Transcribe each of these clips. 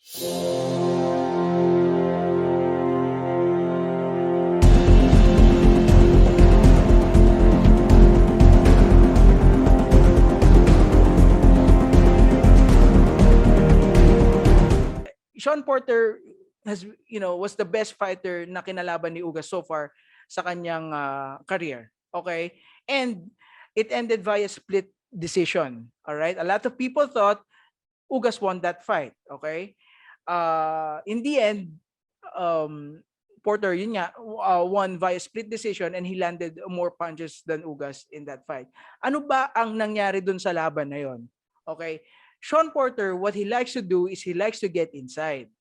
Sean Porter was the best fighter na kinalaban ni Ugas so far sa kanyang career. Okay? And it ended via split decision. All right? A lot of people thought Ugas won that fight. Okay? In the end, Porter, yun nga, won via split decision and he landed more punches than Ugas in that fight. Ano ba ang nangyari dun sa laban na yon? Okay? Sean Porter, what he likes to do is he likes to get inside.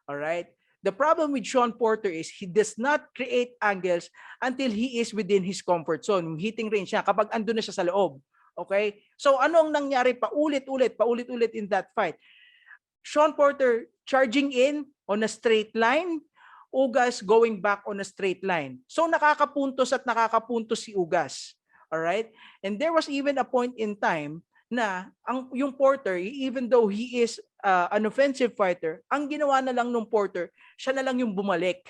All right? The problem with Sean Porter is he does not create angles until he is within his comfort zone, hitting range niya, kapag andun na siya sa loob. Okay? So ano ang nangyari paulit-ulit in that fight? Sean Porter charging in on a straight line, Ugas going back on a straight line. So nakakapuntos si Ugas. All right? And there was even a point in time na yung Porter, even though he is an offensive fighter, ang ginawa na lang nung Porter, siya na lang yung bumalik.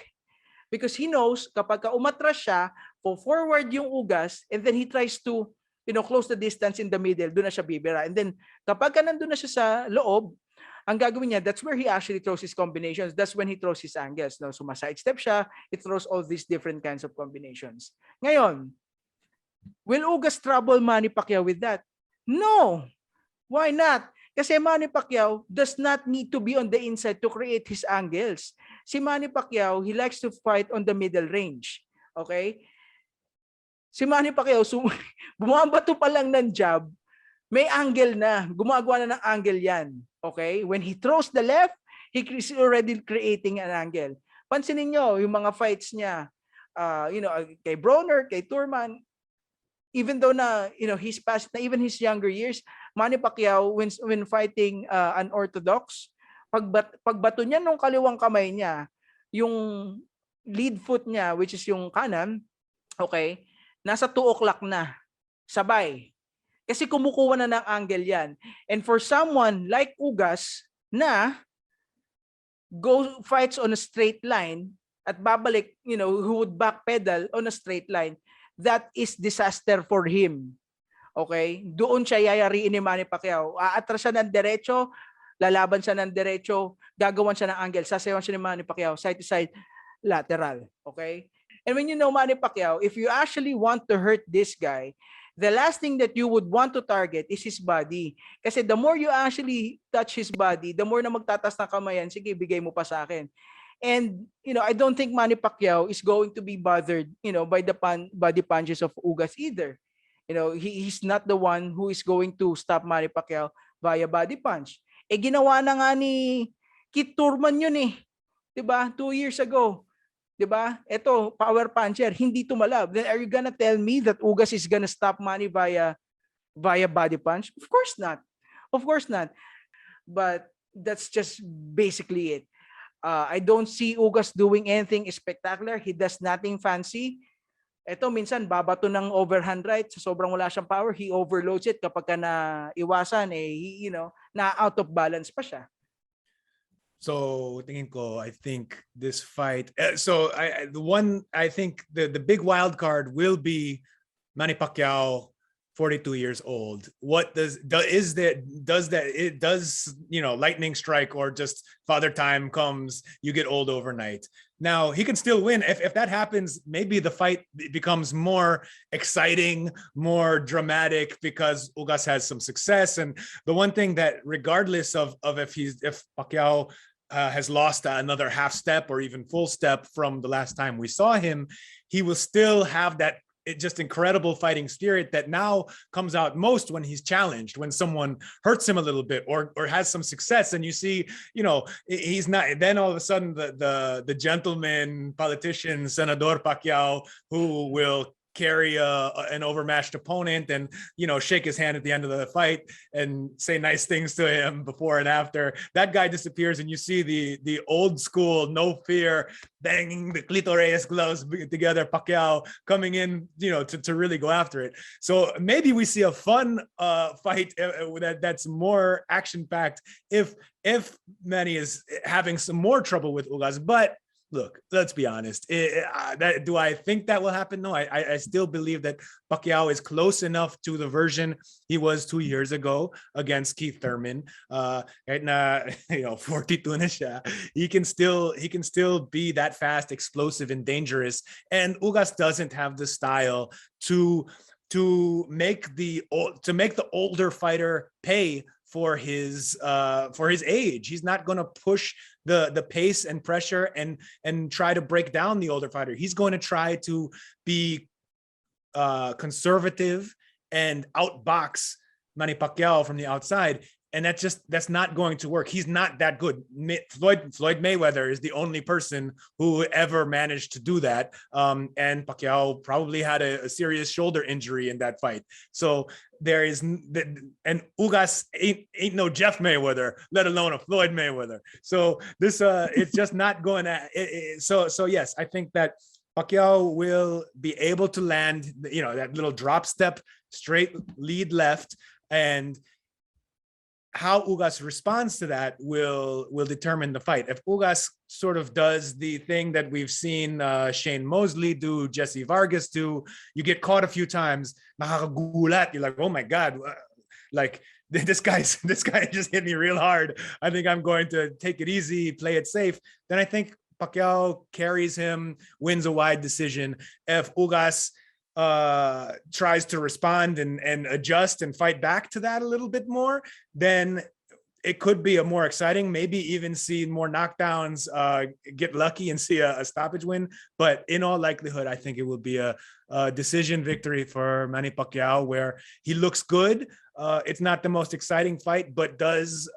Because he knows kapag umatras siya, forward yung Ugas, and then he tries to close the distance in the middle, doon na siya bibira. And then kapag nandun na siya sa loob, ang gagawin niya, that's where he actually throws his combinations. That's when he throws his angles. No? So sidestep siya, it throws all these different kinds of combinations. Ngayon, will Ugas trouble Manny Pacquiao with that? No. Why not? Kasi Manny Pacquiao does not need to be on the inside to create his angles. Si Manny Pacquiao, he likes to fight on the middle range. Okay? Si Manny Pacquiao, bumabato pa lang ng jab, may angle na. Gumagawa na ng angle yan. Okay? When he throws the left, he is already creating an angle. Pansinin nyo, yung mga fights niya, kay Broner, kay Turman, even though na he's past na even his younger years, Manny Pacquiao when fighting unorthodox, pagbato niya nung kaliwang kamay niya, yung lead foot niya which is yung kanan, okay, nasa 2 o'clock na sabay. Kasi kumukuha na ng angle yan. And for someone like Ugas na fights on a straight line at babalik, who would backpedal on a straight line, that is disaster for him. Okay? Doon siya yayariin ni Manny Pacquiao. Aatras siya ng derecho, lalaban siya ng derecho, gagawan siya ng angle, sasayawan siya ni Manny Pacquiao, side to side, lateral. Okay? And when you know Manny Pacquiao, if you actually want to hurt this guy, the last thing that you would want to target is his body. Kasi the more you actually touch his body, the more na magtatas ng kamayan, sige, bigay mo pa sa akin. And, I don't think Manny Pacquiao is going to be bothered, by the body punches of Ugas either. He's not the one who is going to stop Manny Pacquiao via body punch. Ginawa na nga ni Kit Turman yun eh. 'Di ba? 2 years ago. 'Di ba? Ito, power puncher, hindi tumalab. Then are you gonna tell me that Ugas is gonna stop Manny via body punch? Of course not. Of course not. But that's just basically it. I don't see Ugas doing anything spectacular. He does nothing fancy. Ito, minsan, babato ng overhand right. Sa sobrang wala siyang power, he overloads it. Kapag na iwasan, na out of balance pa siya. So, tingin ko, I think this fight... I think the big wild card will be Manny Pacquiao, 42 years old. What does lightning strike, or just father time comes, you get old overnight? Now he can still win. If that happens, maybe the fight becomes more exciting, more dramatic, because Ugas has some success. And the one thing that, regardless of if Pacquiao has lost another half step or even full step from the last time we saw him, he will still have that just incredible fighting spirit that now comes out most when he's challenged, when someone hurts him a little bit or has some success, and you see, he's not, then all of a sudden the gentleman politician Senador Pacquiao, who will carry an overmatched opponent and, you know, shake his hand at the end of the fight and say nice things to him before and after. That guy disappears, and you see the old school, no fear, banging the clitoris gloves together, Pacquiao coming in, you know, to really go after it. So maybe we see a fun fight that's more action packed if Manny is having some more trouble with Ugas. But look, let's be honest. Do I think that will happen? No, I still believe that Pacquiao is close enough to the version he was 2 years ago against Keith Thurman. Right now, you know, 42 na siya. He can still be that fast, explosive, and dangerous. And Ugas doesn't have the style to make the older fighter pay for his age. He's not going to push the pace and pressure and try to break down the older fighter. He's going to try to be conservative and outbox Manny Pacquiao from the outside. And that's not going to work. He's not that good. Floyd Mayweather is the only person who ever managed to do that. And Pacquiao probably had a serious shoulder injury in that fight. So there is, and Ugas ain't no Jeff Mayweather, let alone a Floyd Mayweather. So this, it's just not going to. So yes, I think that Pacquiao will be able to land, you know, that little drop step, straight lead left, and how Ugas responds to that will determine the fight. If Ugas sort of does the thing that we've seen Shane Mosley do, Jesse Vargas do, you get caught a few times, nakakagulat, you're like, oh my God, like this guy just hit me real hard. I think I'm going to take it easy, play it safe. Then I think Pacquiao carries him, wins a wide decision. If Ugas tries to respond and adjust and fight back to that a little bit more, then it could be a more exciting, maybe even see more knockdowns, get lucky and see a stoppage win. But in all likelihood, I think it will be a decision victory for Manny Pacquiao, where he looks good. It's not the most exciting fight, but does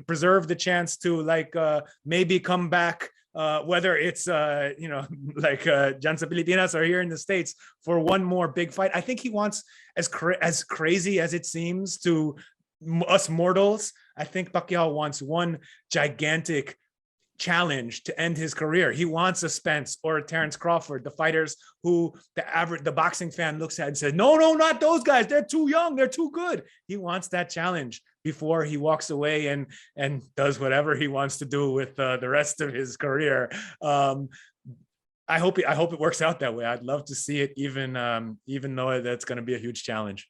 preserve the chance to maybe come back, whether it's you know, like Jan sa Pilipinas or here in the States, for one more big fight. I think he wants, as crazy as it seems to us mortals, I think Pacquiao wants one gigantic challenge to end his career. He wants a Spence or a Terrence Crawford, the fighters who the boxing fan looks at and says, no, not those guys. They're too young. They're too good. He wants that challenge before he walks away and does whatever he wants to do with the rest of his career. I hope it works out that way. I'd love to see it, even though that's going to be a huge challenge.